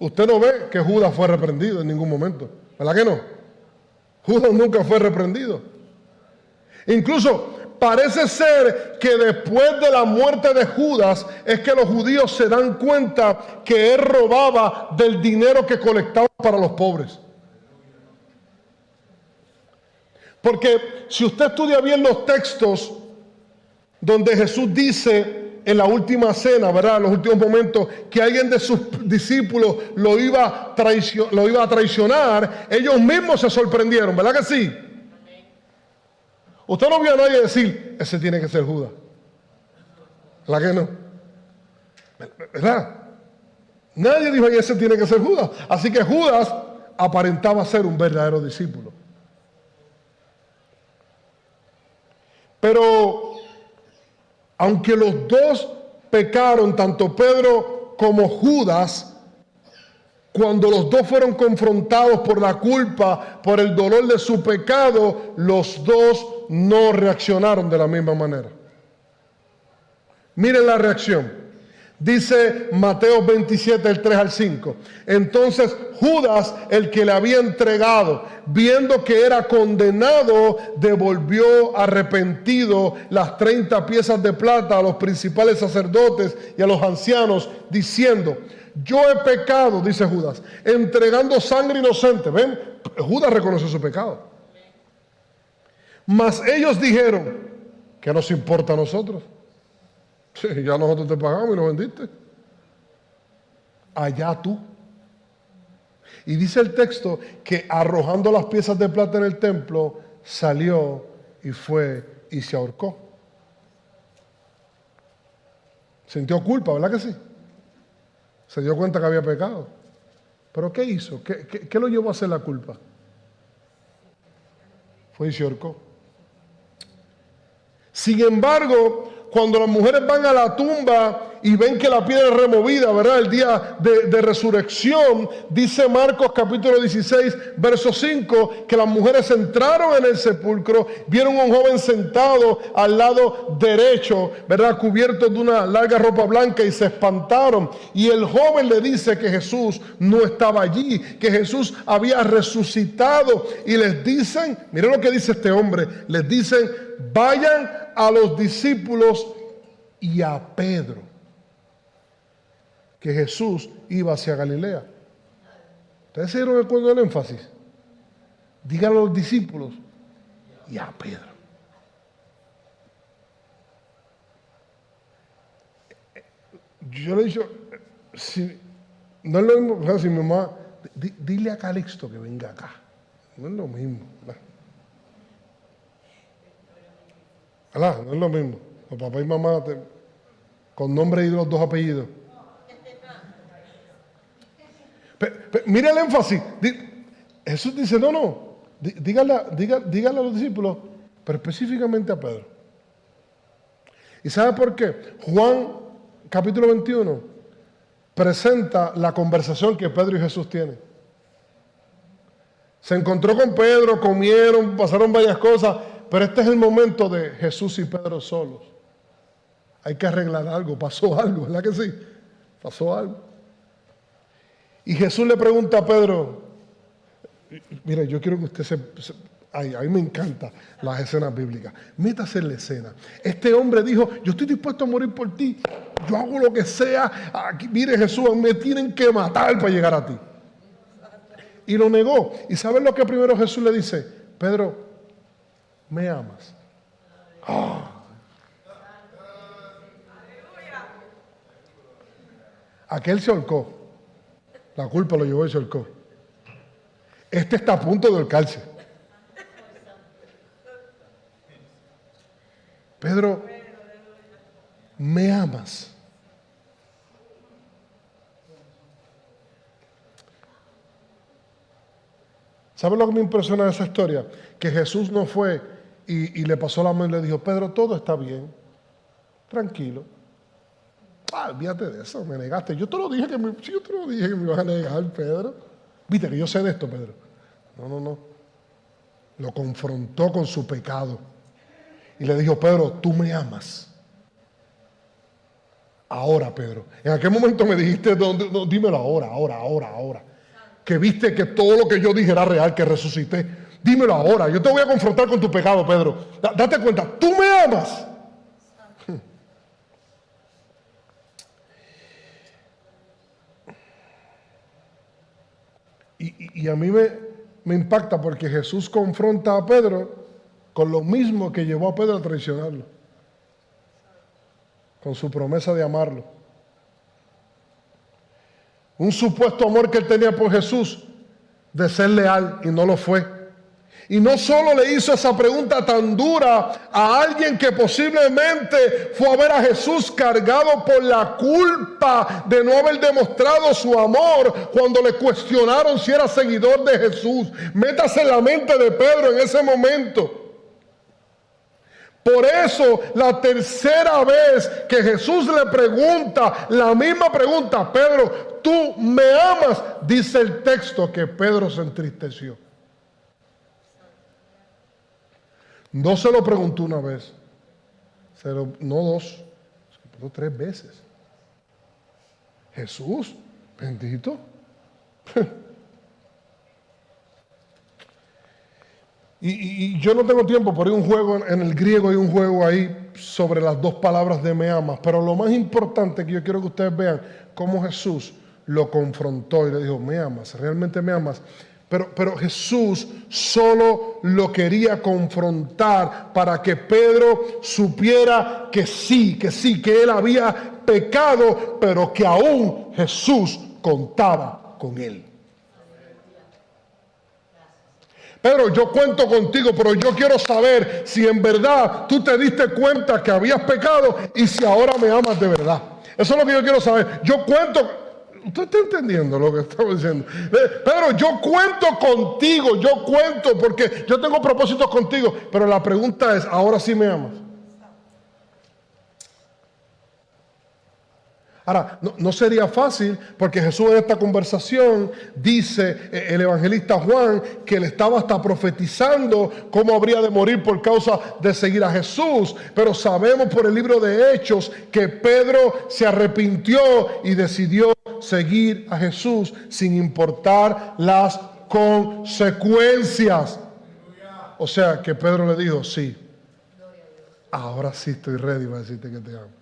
usted no ve que Judas fue reprendido en ningún momento. ¿Verdad que no? Judas nunca fue reprendido. Incluso parece ser que después de la muerte de Judas es que los judíos se dan cuenta que él robaba del dinero que colectaba para los pobres. Porque si usted estudia bien los textos donde Jesús dice en la última cena, ¿verdad? En los últimos momentos, que alguien de sus discípulos lo iba a traicionar, ellos mismos se sorprendieron, ¿verdad que sí? Usted no vio a nadie decir: ese tiene que ser Judas. ¿Verdad que no? ¿Verdad? Nadie dijo: ese tiene que ser Judas. Así que Judas aparentaba ser un verdadero discípulo. Pero aunque los dos pecaron, tanto Pedro como Judas, cuando los dos fueron confrontados por la culpa, por el dolor de su pecado, los dos no reaccionaron de la misma manera. Miren la reacción. Dice Mateo 27, el 3 al 5. Entonces Judas, el que le había entregado, viendo que era condenado, devolvió arrepentido las 30 piezas de plata a los principales sacerdotes y a los ancianos, diciendo: yo he pecado, dice Judas, entregando sangre inocente. ¿Ven? Judas reconoció su pecado. Mas ellos dijeron: ¿qué nos importa a nosotros? Sí, ya nosotros te pagamos y nos vendiste. Allá tú. Y dice el texto que arrojando las piezas de plata en el templo, salió y fue y se ahorcó. Sintió culpa, ¿verdad que sí? Se dio cuenta que había pecado. ¿Pero qué hizo? ¿Qué lo llevó a hacer la culpa? Fue y se ahorcó. Sin embargo, cuando las mujeres van a la tumba y ven que la piedra es removida, ¿verdad? El día de resurrección, dice Marcos capítulo 16, verso 5, que las mujeres entraron en el sepulcro, vieron a un joven sentado al lado derecho, ¿verdad? Cubierto de una larga ropa blanca, y se espantaron. Y el joven le dice que Jesús no estaba allí, que Jesús había resucitado. Y les dicen, miren lo que dice este hombre, les dicen: vayan a los discípulos y a Pedro, que Jesús iba hacia Galilea. ¿Ustedes se dieron el cuento del énfasis? Díganle a los discípulos y a Pedro. Yo le he dicho, si no es lo mismo, o sea, si mi mamá, dile a Calixto que venga acá. No es lo mismo, ¿verdad? ¿Verdad? No es lo mismo. Los papá y mamá con nombre y los dos apellidos. Mira el énfasis. Jesús dice: no. Dígale a los discípulos, pero específicamente a Pedro. ¿Y sabe por qué? Juan capítulo 21 presenta la conversación que Pedro y Jesús tienen. Se encontró con Pedro, comieron, pasaron varias cosas, pero este es el momento de Jesús y Pedro solos. Hay que arreglar algo, pasó algo, ¿verdad que sí? Pasó algo. Y Jesús le pregunta a Pedro, mira, yo quiero que usted a mí me encantan las escenas bíblicas. Métase en la escena. Este hombre dijo: yo estoy dispuesto a morir por ti. Yo hago lo que sea. Aquí, mire, Jesús, me tienen que matar para llegar a ti. Y lo negó. ¿Y sabes lo que primero Jesús le dice? Pedro, ¿me amas? Oh. Aquel se ahorcó. La culpa lo llevó y se ahorcó. Este está a punto de ahorcarse. Pedro, ¿me amas? ¿Sabe lo que me impresiona de esa historia? Que Jesús no fue y le pasó la mano y le dijo: Pedro, todo está bien, tranquilo. Olvídate de eso, me negaste. Yo te lo dije que me ibas a negar, Pedro. Viste que yo sé de esto, Pedro. No. Lo confrontó con su pecado. Y le dijo: Pedro, tú me amas. Ahora, Pedro. En aquel momento me dijiste: no, dímelo ahora. Que viste que todo lo que yo dije era real, que resucité. Dímelo ahora. Yo te voy a confrontar con tu pecado, Pedro. Date cuenta, tú me amas. Y a mí me impacta porque Jesús confronta a Pedro con lo mismo que llevó a Pedro a traicionarlo, con su promesa de amarlo. Un supuesto amor que él tenía por Jesús, de ser leal, y no lo fue. Y no solo le hizo esa pregunta tan dura a alguien que posiblemente fue a ver a Jesús cargado por la culpa de no haber demostrado su amor cuando le cuestionaron si era seguidor de Jesús. Métase en la mente de Pedro en ese momento. Por eso, la tercera vez que Jesús le pregunta la misma pregunta: Pedro, ¿tú me amas? Dice el texto que Pedro se entristeció. No se lo preguntó una vez, no dos, se lo preguntó 3 veces. Jesús, bendito. Y yo no tengo tiempo por ir un juego en el griego y un juego ahí sobre las dos palabras de me amas, pero lo más importante que yo quiero que ustedes vean cómo Jesús lo confrontó y le dijo, me amas, realmente me amas. Pero Jesús solo lo quería confrontar para que Pedro supiera que sí, que él había pecado, pero que aún Jesús contaba con él. Pedro, yo cuento contigo, pero yo quiero saber si en verdad tú te diste cuenta que habías pecado y si ahora me amas de verdad. Eso es lo que yo quiero saber. Yo cuento, usted está entendiendo lo que estamos diciendo. Pedro, yo cuento contigo, yo cuento porque yo tengo propósitos contigo, pero la pregunta es, ¿ahora sí me amas? Ahora, no sería fácil porque Jesús en esta conversación dice el evangelista Juan que él estaba hasta profetizando cómo habría de morir por causa de seguir a Jesús. Pero sabemos por el libro de Hechos que Pedro se arrepintió y decidió seguir a Jesús sin importar las consecuencias. O sea que Pedro le dijo, sí, ahora sí estoy ready para decirte que te amo.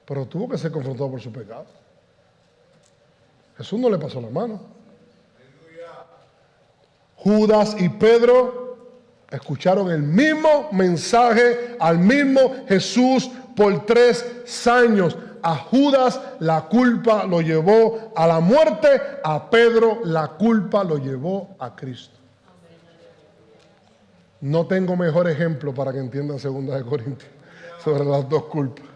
Pero tuvo que ser confrontado por su pecado. Jesús no le pasó la mano. Judas y Pedro escucharon el mismo mensaje al mismo Jesús por 3 años. A Judas la culpa lo llevó a la muerte, a Pedro la culpa lo llevó a Cristo. No tengo mejor ejemplo para que entiendan 2 Corintios sobre las dos culpas.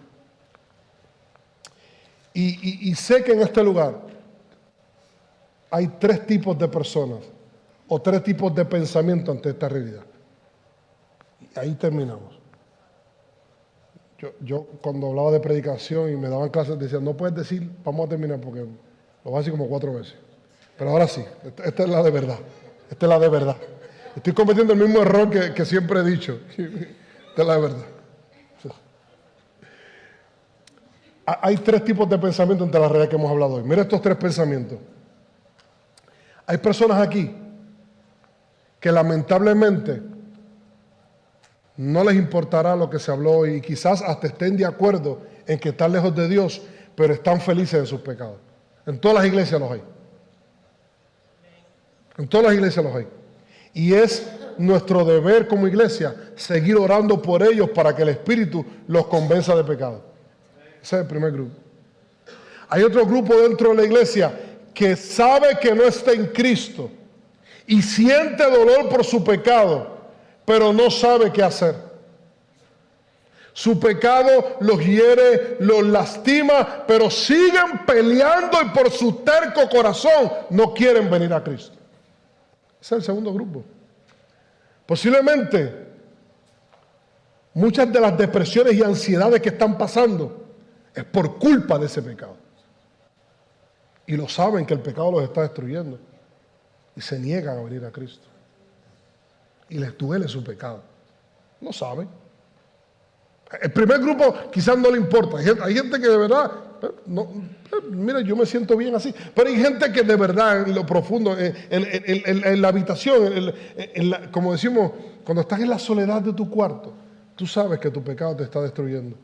Y sé que en este lugar hay 3 tipos de personas o 3 tipos de pensamiento ante esta realidad. Y ahí terminamos. Yo cuando hablaba de predicación y me daban clases decía, no puedes decir, vamos a terminar porque lo voy a decir como 4 veces. Pero ahora sí, esta es la de verdad. Esta es la de verdad. Estoy cometiendo el mismo error que siempre he dicho. Esta es la de verdad. Hay 3 tipos de pensamiento entre la realidad que hemos hablado hoy. Mira estos 3 pensamientos. Hay personas aquí que lamentablemente no les importará lo que se habló hoy y quizás hasta estén de acuerdo en que están lejos de Dios, pero están felices en sus pecados. En todas las iglesias los hay. En todas las iglesias los hay. Y es nuestro deber como iglesia seguir orando por ellos para que el Espíritu los convenza de pecado. Ese es el primer grupo. Hay otro grupo dentro de la iglesia que sabe que no está en Cristo y siente dolor por su pecado, pero no sabe qué hacer. Su pecado los hiere, los lastima, pero siguen peleando y por su terco corazón no quieren venir a Cristo. Ese es el segundo grupo. Posiblemente muchas de las depresiones y ansiedades que están pasando es por culpa de ese pecado. Y lo saben que el pecado los está destruyendo. Y se niegan a venir a Cristo. Y les duele su pecado. No saben. El primer grupo quizás no le importa. Hay gente que de verdad, mira, yo me siento bien así. Pero hay gente que de verdad en lo profundo, en la habitación, como decimos, cuando estás en la soledad de tu cuarto, tú sabes que tu pecado te está destruyendo.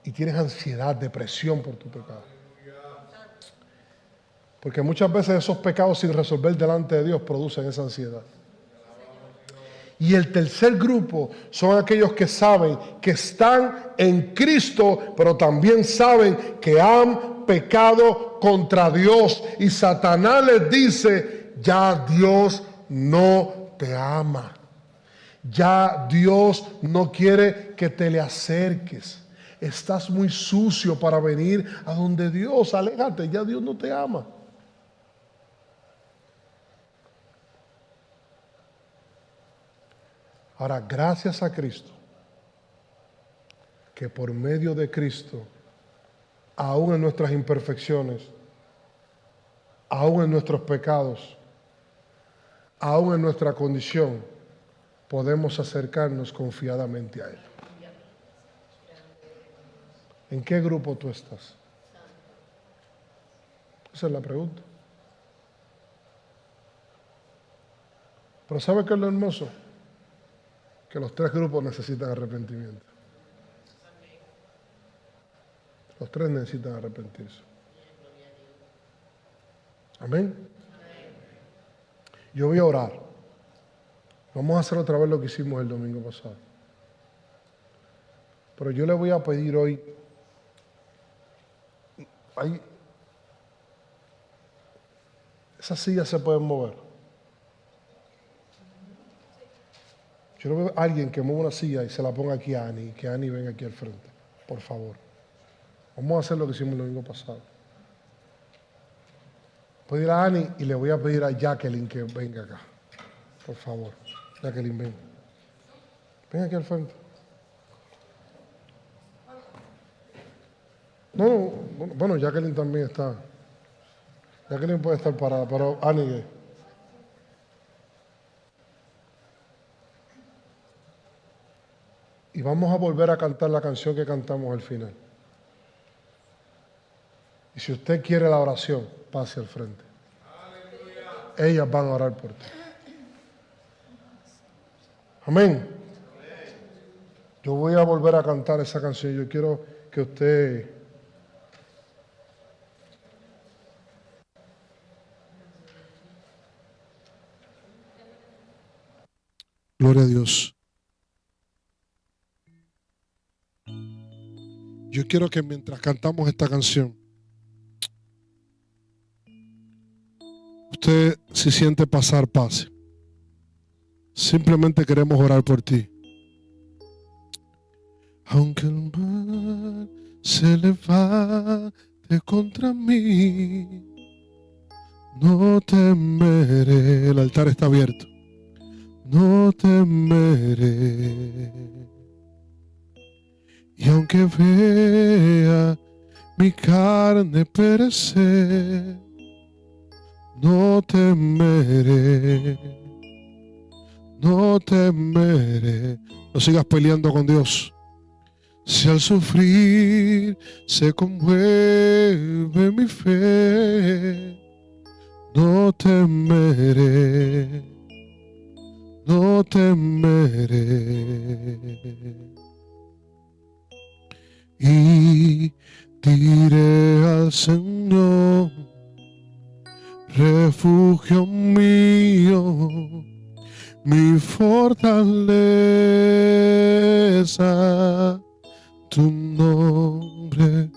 Y tienes ansiedad, depresión por tu pecado. Porque muchas veces esos pecados sin resolver delante de Dios producen esa ansiedad. Y el tercer grupo son aquellos que saben que están en Cristo, pero también saben que han pecado contra Dios. Y Satanás les dice, ya Dios no te ama. Ya Dios no quiere que te le acerques. Estás muy sucio para venir a donde Dios. Aléjate, ya Dios no te ama. Ahora, gracias a Cristo, que por medio de Cristo, aún en nuestras imperfecciones, aún en nuestros pecados, aún en nuestra condición, podemos acercarnos confiadamente a Él. ¿En qué grupo tú estás? Esa es la pregunta. Pero ¿sabe qué es lo hermoso? Que los tres grupos necesitan arrepentimiento. Los tres necesitan arrepentirse. Amén. Yo voy a orar. Vamos a hacer otra vez lo que hicimos el domingo pasado. Pero yo le voy a pedir hoy, esas sillas se pueden mover. Yo no veo a alguien que mueva una silla y se la ponga aquí a Ani, que Ani venga aquí al frente, por favor. Vamos a hacer lo que hicimos el domingo pasado. Voy a pedir a Ani y le voy a pedir a Jacqueline que venga acá. Por favor, Jacqueline, ven. Ven aquí al frente. No, bueno, Jacqueline también está. Jacqueline puede estar parada, pero Ani, y vamos a volver a cantar la canción que cantamos al final. Y si usted quiere la oración, pase al frente. ¡Aleluya! Ellas van a orar por ti. Amén. Yo voy a volver a cantar esa canción. Yo quiero que usted... Gloria a Dios. Yo quiero que mientras cantamos esta canción, usted si siente pasar, pase. Simplemente queremos orar por ti. Aunque el mar se levante contra mí, no temeré. El altar está abierto. No temeré. Y aunque vea mi carne perecer, no temeré. No temeré. No sigas peleando con Dios. Si al sufrir se conmueve mi fe, no temeré. No temeré. Y diré al Señor, refugio mío, mi fortaleza, tu nombre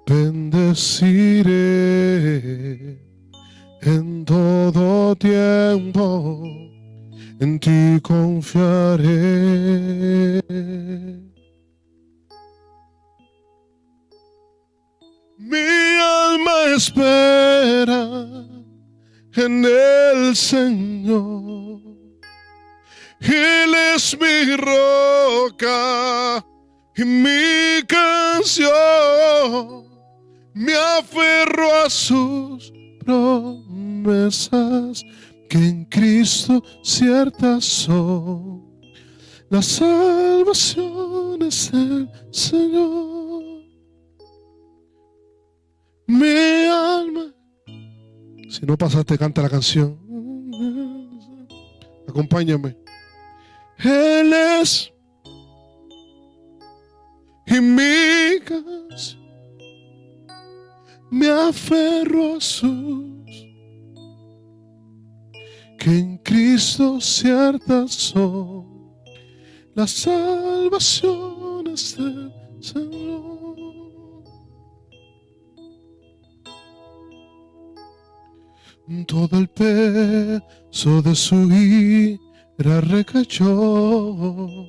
bendeciré en todo tiempo, en ti confiaré. Mi alma espera en el Señor. Él es mi roca y mi canción. Me aferro a sus promesas, que en Cristo ciertas son. La salvación es el Señor. Mi alma. Si no pasaste, canta la canción. Acompáñame. Él es y mi canción. Me aferro a sus, que en Cristo ciertas son las salvaciones del Señor. Todo el peso de su ira recayó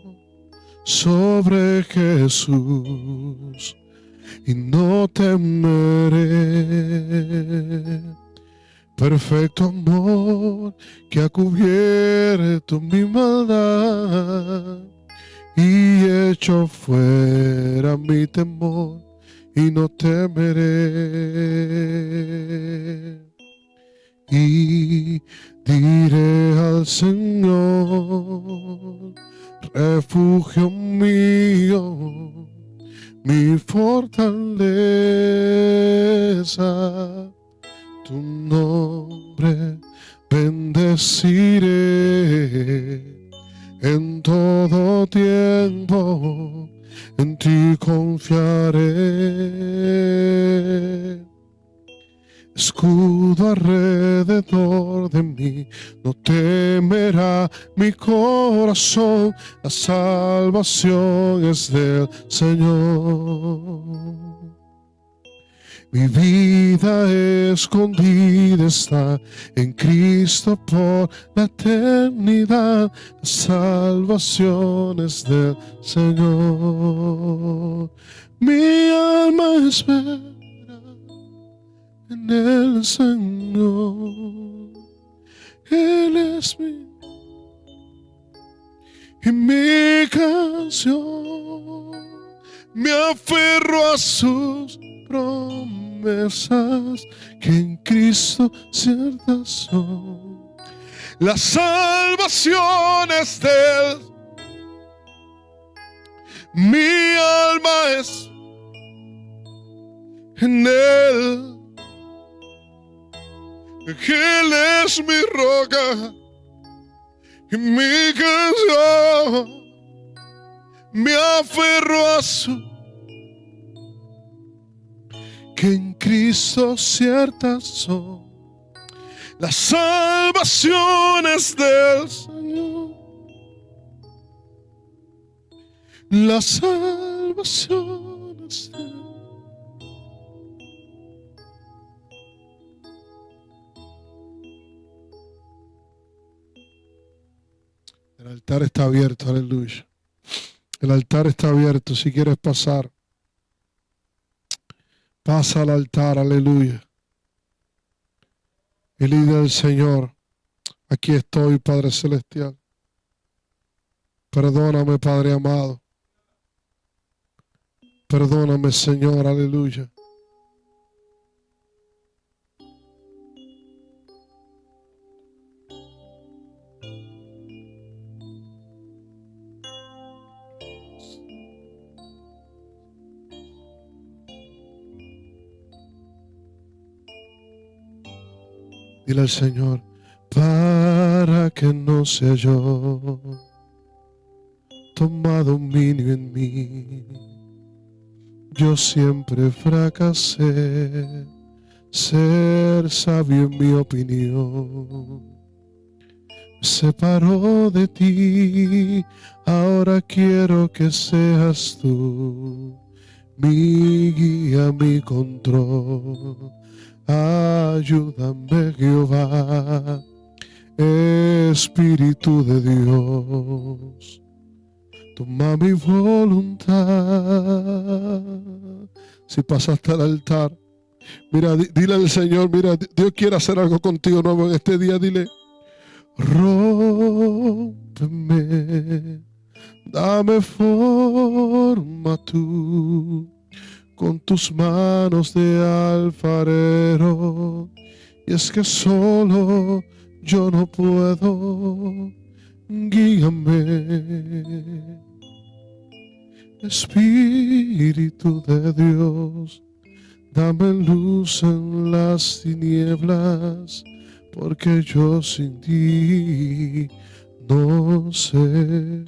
sobre Jesús, y no temeré. Perfecto amor que ha cubierto mi maldad y hecho fuera mi temor, y no temeré. Y diré al Señor, refugio mío, mi fortaleza, Tu nombre bendeciré en todo tiempo, en ti confiaré. Escudo alrededor de mí, no temerá mi corazón, la salvación es del Señor. Mi vida escondida está en Cristo por la eternidad, la salvación es del Señor. Mi alma espera en el Señor, Él es mi canción, me aferro a sus promesas que en Cristo ciertas son. La salvación es de Él, mi alma es en Él. Él es mi roca y mi canción, me aferro a su, que en Cristo ciertas son las salvaciones del Señor, las salvaciones del Señor. El altar está abierto, aleluya. El altar está abierto. Si quieres pasar, pasa al altar, aleluya. Y dile al Señor: aquí estoy, Padre Celestial. Perdóname, Padre amado. Perdóname, Señor, aleluya. Dile al Señor: para que no sea yo toma dominio en mí. Yo siempre fracasé, ser sabio en mi opinión. Me separó de ti, ahora quiero que seas tú mi guía, mi control. Ayúdame, Jehová, Espíritu de Dios. Toma mi voluntad. Si pasaste al altar, mira, dile al Señor: mira, Dios quiere hacer algo contigo nuevo en este día. Dile: rómpeme, dame forma tú, con tus manos de alfarero. Y es que solo yo no puedo, guíame. Espíritu de Dios, dame luz en las tinieblas, porque yo sin ti no sé.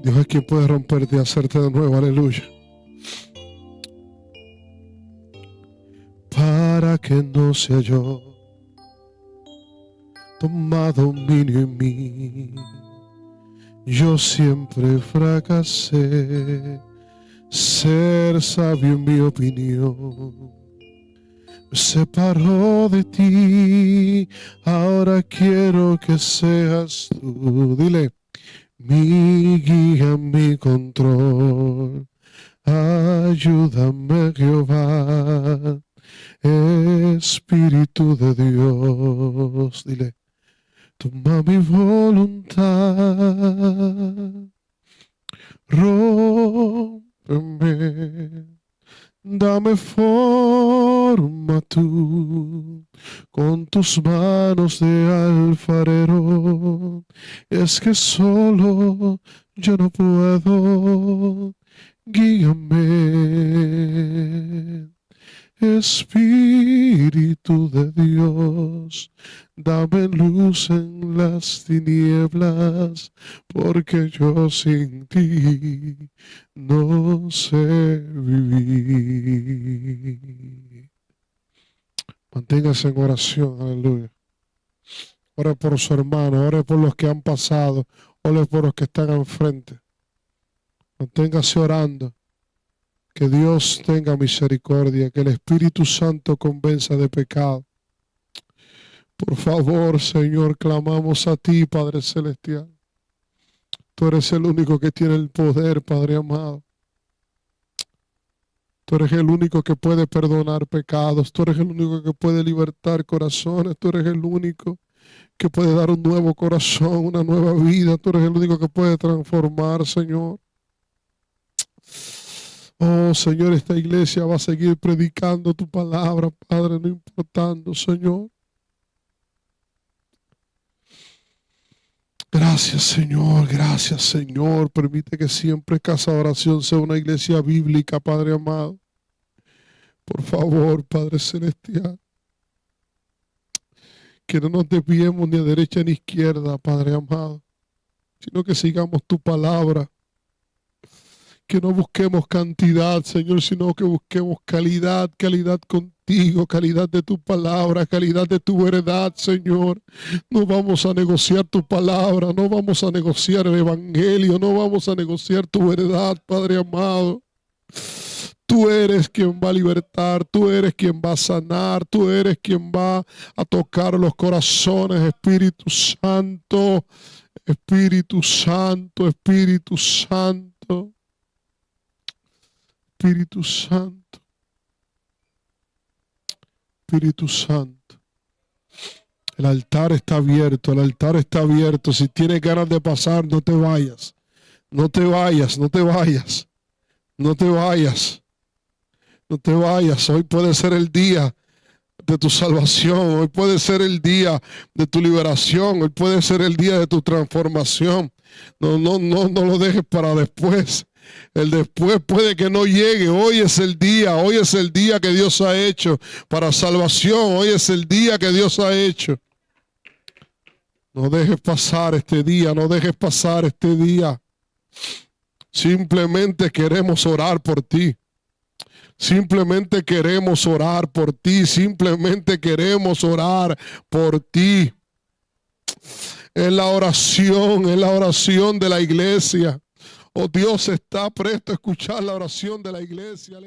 Dios es quien puede romperte y hacerte de nuevo, aleluya. Para que no sea yo toma dominio en mí. Yo siempre fracasé, ser sabio en mi opinión. Me separó de ti, ahora quiero que seas tú. Dile: mi guía, mi control. Ayúdame, Jehová, Espíritu de Dios. Dile: toma mi voluntad, rómpeme, dame forma tú, con tus manos de alfarero. Es que solo yo no puedo, guíame. Espíritu de Dios, dame luz en las tinieblas, porque yo sin ti no sé vivir. Manténgase en oración, aleluya. Ore por su hermano, ore por los que han pasado, ore por los que están enfrente. Manténgase orando. Que Dios tenga misericordia, que el Espíritu Santo convenza de pecado. Por favor, Señor, clamamos a ti, Padre Celestial. Tú eres el único que tiene el poder, Padre amado. Tú eres el único que puede perdonar pecados. Tú eres el único que puede libertar corazones. Tú eres el único que puede dar un nuevo corazón, una nueva vida. Tú eres el único que puede transformar, Señor. Oh, Señor, esta iglesia va a seguir predicando tu palabra, Padre, no importando, Señor. Gracias, Señor, gracias, Señor. Permite que siempre Casa de Oración sea una iglesia bíblica, Padre amado. Por favor, Padre Celestial. Que no nos desviemos ni a derecha ni a izquierda, Padre amado, sino que sigamos tu palabra. Que no busquemos cantidad, Señor, sino que busquemos calidad, calidad contigo, calidad de tu palabra, calidad de tu verdad, Señor. No vamos a negociar tu palabra, no vamos a negociar el evangelio, no vamos a negociar tu verdad, Padre amado. Tú eres quien va a libertar, tú eres quien va a sanar, tú eres quien va a tocar los corazones, Espíritu Santo, Espíritu Santo, Espíritu Santo. Espíritu Santo, Espíritu Santo. El altar está abierto, el altar está abierto. Si tienes ganas de pasar, no te vayas. No te vayas, no te vayas. No te vayas. No te vayas. Hoy puede ser el día de tu salvación. Hoy puede ser el día de tu liberación. Hoy puede ser el día de tu transformación. No lo dejes para después. El después puede que no llegue. Hoy es el día que Dios ha hecho para salvación. Hoy es el día que Dios ha hecho. No dejes pasar este día, no dejes pasar este día. Simplemente queremos orar por ti. Simplemente queremos orar por ti. Simplemente queremos orar por ti. Es la oración de la iglesia. Oh, Dios está presto a escuchar la oración de la iglesia.